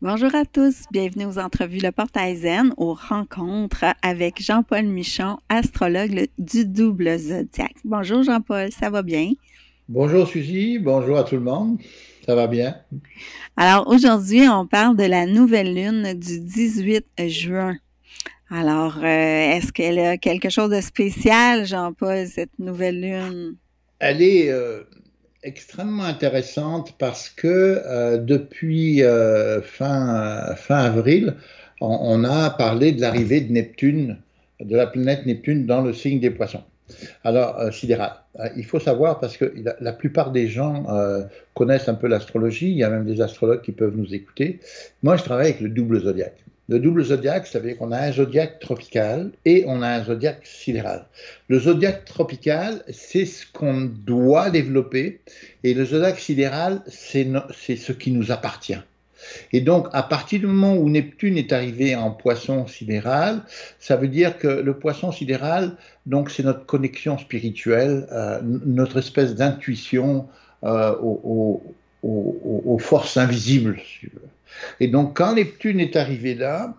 Bonjour à tous, bienvenue aux entrevues Le Portail Zen, aux rencontres avec Jean-Paul Michon, astrologue du double zodiaque. Bonjour Jean-Paul, ça va bien? Bonjour Suzy, bonjour à tout le monde, ça va bien? Alors aujourd'hui, on parle de la nouvelle lune du 18 juin. Alors, est-ce qu'elle a quelque chose de spécial, Jean-Paul, cette nouvelle lune? Elle est extrêmement intéressante parce que depuis fin avril, on a parlé de l'arrivée de Neptune, de la planète Neptune dans le signe des poissons. Alors, sidéral. Il faut savoir parce que la plupart des gens connaissent un peu l'astrologie, il y a même des astrologues qui peuvent nous écouter. Moi, je travaille avec le double zodiaque. Le double zodiaque, ça veut dire qu'on a un zodiaque tropical et on a un zodiaque sidéral. Le zodiaque tropical, c'est ce qu'on doit développer et le zodiaque sidéral, c'est ce qui nous appartient. Et donc, à partir du moment où Neptune est arrivé en poisson sidéral, ça veut dire que le poisson sidéral, donc, c'est notre connexion spirituelle, notre espèce d'intuition aux forces invisibles. Si tu veux. Et donc, quand Neptune est arrivé là,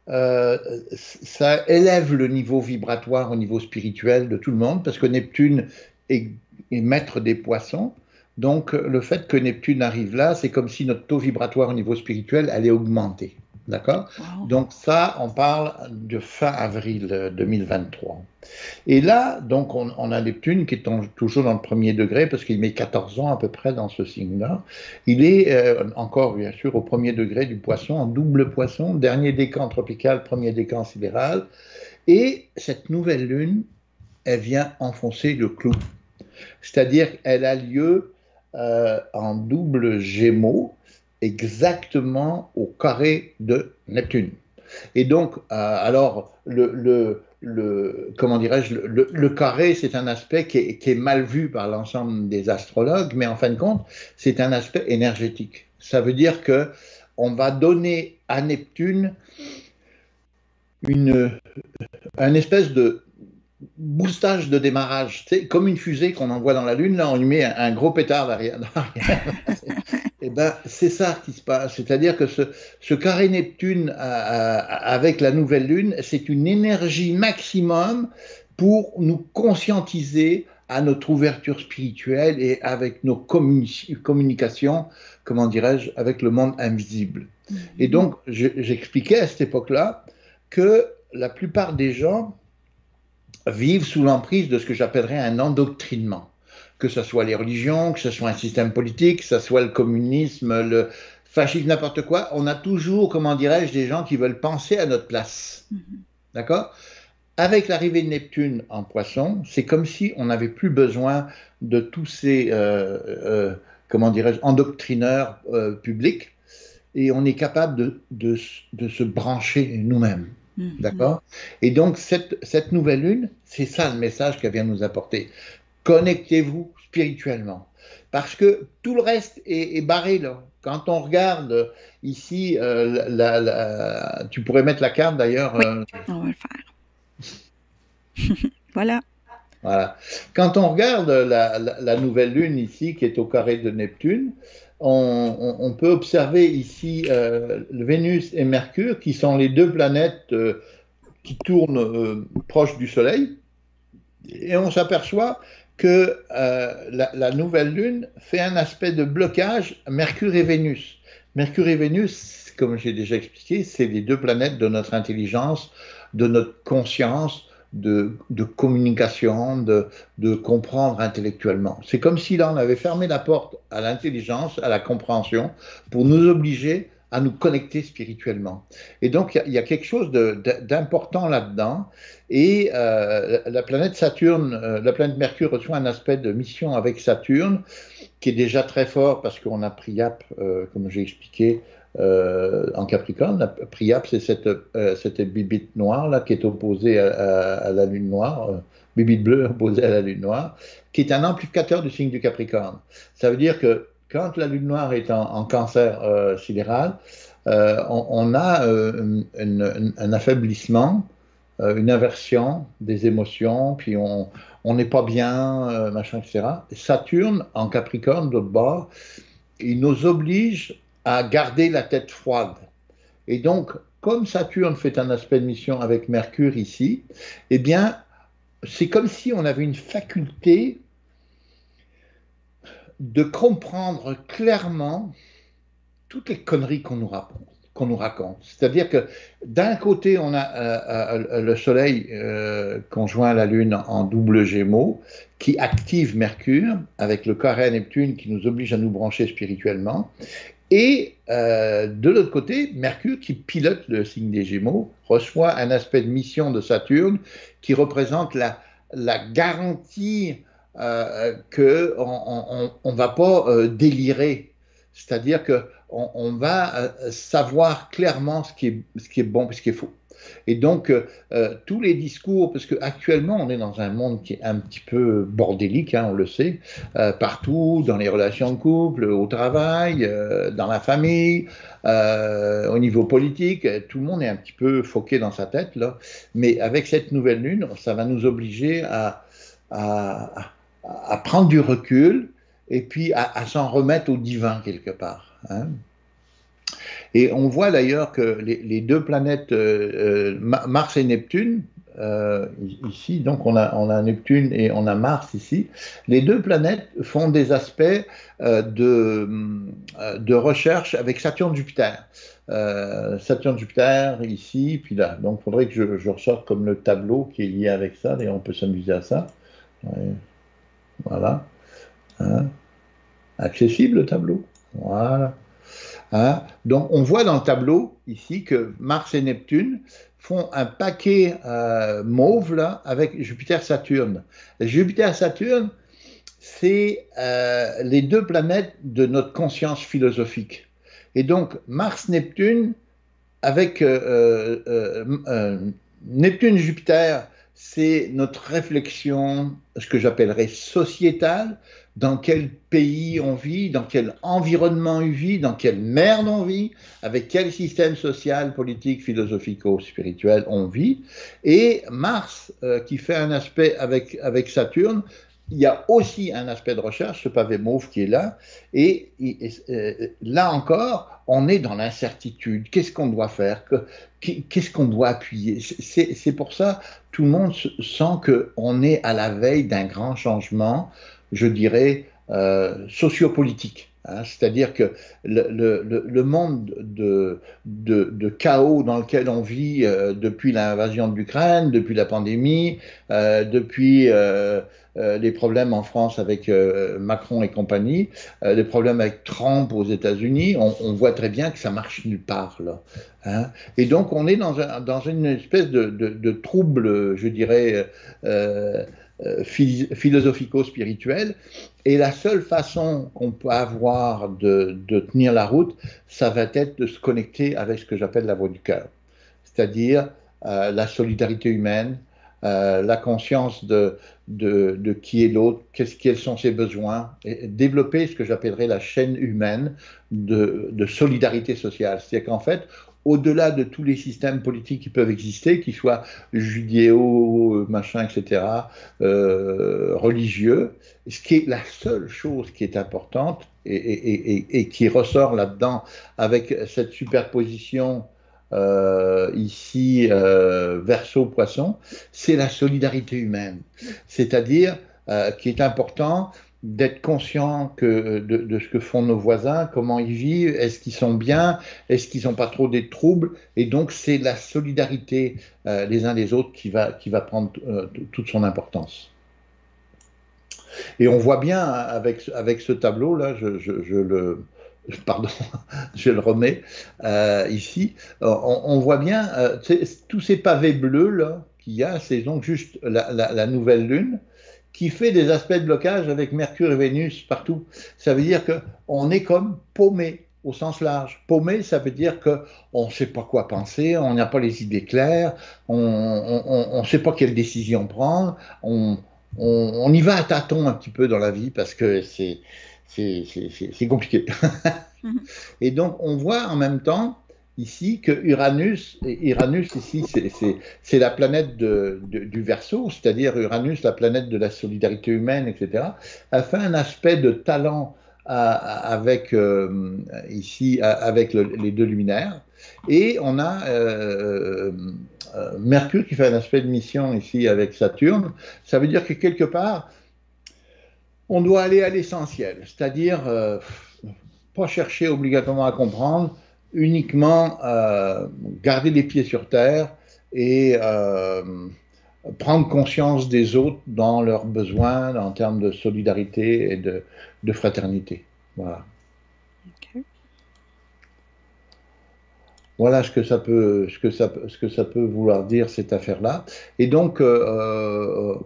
euh, ça élève le niveau vibratoire au niveau spirituel de tout le monde, parce que Neptune est, est maître des poissons. Donc, le fait que Neptune arrive là, c'est comme si notre taux vibratoire au niveau spirituel allait augmenter. D'accord? Wow. Donc, ça, on parle de fin avril 2023. Et là, donc, on a Neptune qui est toujours dans le premier degré, parce qu'il met 14 ans à peu près dans ce signe-là. Il est encore, bien sûr, au premier degré du poisson, en double poisson, dernier décan tropical, premier décan sidéral. Et cette nouvelle lune, elle vient enfoncer le clou. C'est-à-dire qu'elle a lieu en double gémeaux, exactement au carré de Neptune. Et donc, alors, comment dirais-je, le carré, c'est un aspect qui est mal vu par l'ensemble des astrologues, mais en fin de compte, c'est un aspect énergétique. Ça veut dire que on va donner à Neptune une, un espèce de boostage de démarrage. C'est comme une fusée qu'on envoie dans la Lune, là, on lui met un gros pétard derrière. Et ben, c'est ça qui se passe. C'est-à-dire que ce carré Neptune avec la nouvelle Lune, c'est une énergie maximum pour nous conscientiser à notre ouverture spirituelle et avec nos communications, comment dirais-je, avec le monde invisible. Et Mhm. donc, j'expliquais à cette époque-là que la plupart des gens vivent sous l'emprise de ce que j'appellerais un endoctrinement. Que ce soit les religions, que ce soit un système politique, que ce soit le communisme, le fascisme, n'importe quoi, on a toujours, comment dirais-je, des gens qui veulent penser à notre place. Mhm. D'accord? Avec l'arrivée de Neptune en poisson, c'est comme si on n'avait plus besoin de tous ces, comment dirais-je, endoctrineurs publics et on est capable de se brancher nous-mêmes. Mhm. D'accord? Et donc, cette nouvelle lune, c'est ça le message qu'elle vient nous apporter. Connectez-vous spirituellement. Parce que tout le reste est barré là. Quand on regarde ici, tu pourrais mettre la carte d'ailleurs. Oui, on va le faire. Voilà. Voilà. Quand on regarde la nouvelle lune ici, qui est au carré de Neptune, on peut observer ici Vénus et Mercure, qui sont les deux planètes qui tournent proche du Soleil. Et on s'aperçoit que la nouvelle lune fait un aspect de blocage Mercure et Vénus. Mercure et Vénus, comme j'ai déjà expliqué, c'est les deux planètes de notre intelligence, de notre conscience, de communication, de comprendre intellectuellement. C'est comme si là, on avait fermé la porte à l'intelligence, à la compréhension, pour nous obliger à nous connecter spirituellement. Et donc, il y a quelque chose d'important là-dedans. Et la planète Saturne, la planète Mercure reçoit un aspect de mission avec Saturne qui est déjà très fort parce qu'on a Priap, comme j'ai expliqué, en Capricorne. La Priap, c'est cette bibite noire là, qui est opposée à la Lune noire, bibite bleue opposée à la Lune noire, qui est un amplificateur du signe du Capricorne. Ça veut dire que quand la Lune noire est en cancer sidéral, on a un affaiblissement, une inversion des émotions, puis on n'est pas bien, machin, etc. Saturne, en Capricorne, d'autre bord, il nous oblige à garder la tête froide. Et donc, comme Saturne fait un aspect de mission avec Mercure ici, eh bien, c'est comme si on avait une faculté de comprendre clairement toutes les conneries qu'on nous raconte. C'est-à-dire que d'un côté, on a le Soleil conjoint à la Lune en double Gémeaux, qui active Mercure, avec le carré à Neptune qui nous oblige à nous brancher spirituellement. Et de l'autre côté, Mercure, qui pilote le signe des Gémeaux, reçoit un aspect de mission de Saturne qui représente la garantie qu'on ne va pas délirer. C'est-à-dire qu'on va savoir clairement ce qui est bon et ce qui est faux. Et donc, tous les discours, parce qu'actuellement, on est dans un monde qui est un petit peu bordélique, hein, on le sait, partout, dans les relations de couple, au travail, dans la famille, au niveau politique, tout le monde est un petit peu foqué dans sa tête, là. Mais avec cette nouvelle lune, ça va nous obliger à prendre du recul et puis à s'en remettre au divin quelque part, hein. Et on voit d'ailleurs que les deux planètes, Mars et Neptune, ici, donc on a Neptune et on a Mars ici, les deux planètes font des aspects de recherche avec Saturne-Jupiter. Saturne-Jupiter ici, puis là. Donc il faudrait que je ressorte comme le tableau qui est lié avec ça, et on peut s'amuser à ça. Ouais. Voilà. Hein. Accessible le tableau. Voilà. Hein? Donc, on voit dans le tableau ici que Mars et Neptune font un paquet mauve là, avec Jupiter-Saturne. Jupiter-Saturne, c'est les deux planètes de notre conscience philosophique. Et donc, Mars-Neptune, avec Neptune-Jupiter, c'est notre réflexion, ce que j'appellerais sociétale, dans quel pays on vit, dans quel environnement on vit, dans quelle merde on vit, avec quel système social, politique, philosophico-spirituel on vit. Et Mars, qui fait un aspect avec Saturne, il y a aussi un aspect de recherche, ce pavé mauve qui est là, et là encore, on est dans l'incertitude. Qu'est-ce qu'on doit faire? Qu'est-ce qu'on doit appuyer? C'est pour ça, tout le monde sent qu'on est à la veille d'un grand changement, je dirais, sociopolitique. Hein, c'est-à-dire que le monde de chaos dans lequel on vit depuis l'invasion de l'Ukraine, depuis la pandémie, depuis les problèmes en France avec Macron et compagnie, les problèmes avec Trump aux États-Unis, on voit très bien que ça marche nulle part là. Hein. Et donc on est dans une espèce de trouble, je dirais, philosophico-spirituel. Et la seule façon qu'on peut avoir de tenir la route, ça va être de se connecter avec ce que j'appelle la voix du cœur. C'est-à-dire la solidarité humaine, la conscience de qui est l'autre, quels sont ses besoins, et développer ce que j'appellerais la chaîne humaine de solidarité sociale. C'est-à-dire qu'en fait, au-delà de tous les systèmes politiques qui peuvent exister, qu'ils soient judéo, machin, etc., religieux, ce qui est la seule chose qui est importante et qui ressort là-dedans avec cette superposition ici, Verseau-Poisson, c'est la solidarité humaine. C'est-à-dire qu'il est important d'être conscient de ce que font nos voisins, comment ils vivent, est-ce qu'ils sont bien, est-ce qu'ils n'ont pas trop des troubles, et donc c'est la solidarité les uns les autres qui va prendre toute son importance. Et on voit bien avec ce tableau-là, pardon, je le remets ici, on voit bien tous ces pavés bleus là qu'il y a, c'est donc juste la nouvelle lune qui fait des aspects de blocage avec Mercure et Vénus partout. Ça veut dire qu'on est comme paumé au sens large. Paumé, ça veut dire qu'on ne sait pas quoi penser, on n'a pas les idées claires, on ne sait pas quelle décision prendre, on y va à tâtons un petit peu dans la vie parce que c'est compliqué. Et donc, on voit en même temps ici que Uranus ici, c'est la planète du Verseau, c'est-à-dire Uranus, la planète de la solidarité humaine, etc., a fait un aspect de talent avec ici avec les deux luminaires. Et on a Mercure qui fait un aspect de mission ici avec Saturne. Ça veut dire que quelque part, on doit aller à l'essentiel, c'est-à-dire pas chercher obligatoirement à comprendre, uniquement garder les pieds sur terre et prendre conscience des autres dans leurs besoins en termes de solidarité et de fraternité. Voilà. OK. Voilà ce que ça peut vouloir dire cette affaire-là. Et donc, on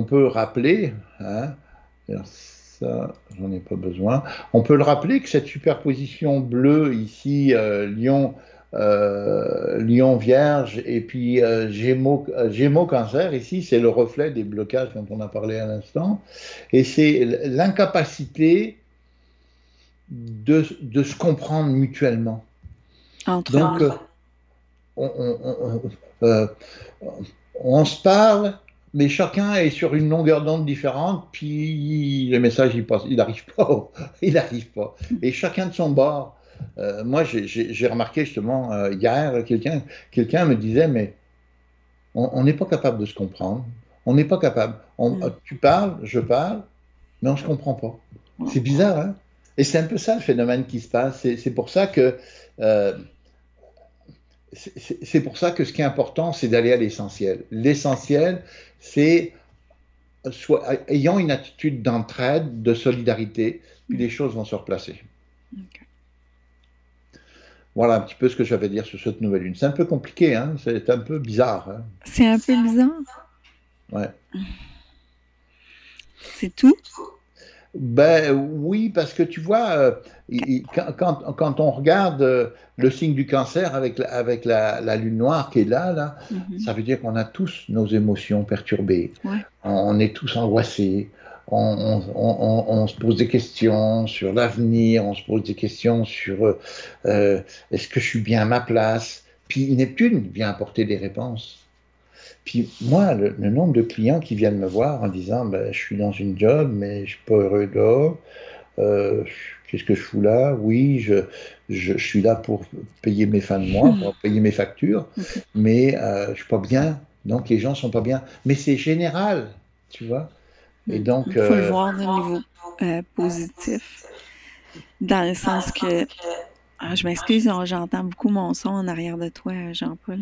peut rappeler, hein, ça, j'en ai pas besoin. On peut le rappeler que cette superposition bleue ici, Lion Vierge et puis Gémeaux Cancer ici, c'est le reflet des blocages dont on a parlé à l'instant, et c'est l'incapacité de se comprendre mutuellement. Entre Donc, nous. on, euh, on se parle, mais chacun est sur une longueur d'onde différente, puis le message, il n'arrive pas. Il n'arrive pas. Et chacun de son bord. Moi, j'ai remarqué justement hier, quelqu'un me disait, mais on n'est pas capable de se comprendre. On n'est pas capable. Mm. Tu parles, je parle, mais on ne se comprend pas. Wow. C'est bizarre, hein? Et c'est un peu ça le phénomène qui se passe. C'est pour ça que euh, c'est pour ça que ce qui est important, c'est d'aller à l'essentiel. L'essentiel, c'est ayant une attitude d'entraide, de solidarité, puis Mm. les choses vont se replacer. OK. Voilà un petit peu ce que j'avais à dire sur cette nouvelle lune. C'est un peu compliqué, hein? C'est un peu bizarre, hein? C'est un peu bizarre. Ouais. C'est tout? Ben oui, parce que tu vois, quand on regarde le signe du cancer avec la lune noire qui est là, Mhm. ça veut dire qu'on a tous nos émotions perturbées. Ouais. On est tous angoissés. On se pose des questions sur l'avenir, on se pose des questions sur est-ce que je suis bien à ma place. Puis Neptune vient apporter des réponses. Puis moi, le nombre de clients qui viennent me voir en disant ben, je suis dans une job, mais je suis pas heureux là. Euh, Qu'est-ce que je fous là? Oui, je suis là pour payer mes fins de mois, pour payer mes factures, Mhm. mais je suis pas bien. Donc les gens sont pas bien. Mais c'est général, tu vois. Et Mm. donc, Il faut le voir d'un niveau positif, dans le sens que, ah, je m'excuse, j'entends beaucoup mon son en arrière de toi, Jean-Paul.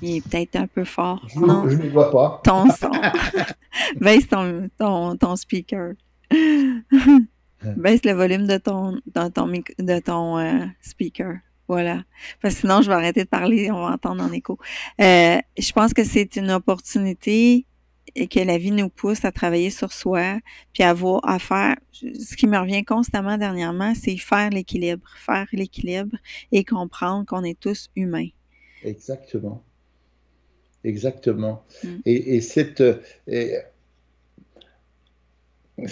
Il est peut-être un peu fort. je Non, ne le vois pas. ton son. Baisse ton speaker. Baisse le volume de ton speaker. Voilà. Parce que sinon, je vais arrêter de parler, on va entendre en écho. Je pense que c'est une opportunité et que la vie nous pousse à travailler sur soi, puis à faire. Ce qui me revient constamment dernièrement, c'est faire l'équilibre et comprendre qu'on est tous humains. Exactement. Exactement. Mm. Et c'est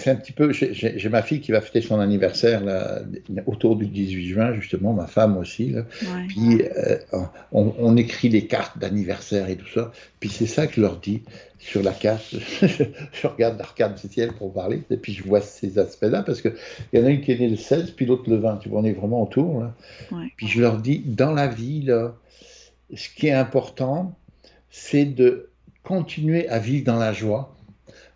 un petit peu. J'ai ma fille qui va fêter son anniversaire là, autour du 18 juin, justement, ma femme aussi. Là. Ouais. Puis on écrit les cartes d'anniversaire et tout ça. Puis c'est ça que je leur dis sur la carte. Je regarde l'arcade du ciel pour parler, et puis je vois ces aspects-là, parce qu'il y en a une qui est née le 16, puis l'autre le 20. Tu vois, on est vraiment autour. Là. Ouais. Puis je leur dis, dans la vie, là, ce qui est important, c'est de continuer à vivre dans la joie,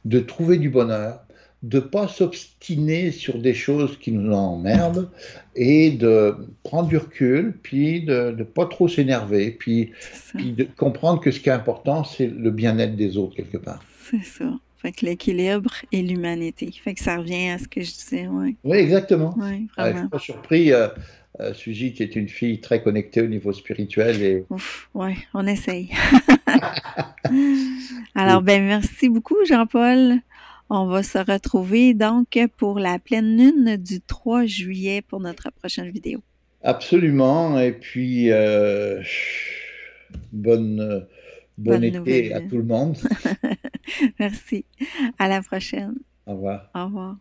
de trouver du bonheur, de ne pas s'obstiner sur des choses qui nous emmerdent et de prendre du recul, puis de ne pas trop s'énerver, puis, C'est ça. puis de comprendre que ce qui est important, c'est le bien-être des autres quelque part. C'est ça. Fait que l'équilibre et l'humanité. Fait que ça revient à ce que je disais, ouais. Oui, exactement. Ouais, Je ne suis vraiment. pas surpris. Suzy, qui est une fille très connectée au niveau spirituel Ouf, ouais, on essaye. Alors, et ben, merci beaucoup, Jean-Paul. On va se retrouver donc pour la pleine lune du 3 juillet pour notre prochaine vidéo. absolument. Et puis, bonne, bon Bonne nouvelle été à lune. tout le monde. Merci. À la prochaine. Au revoir. Au revoir.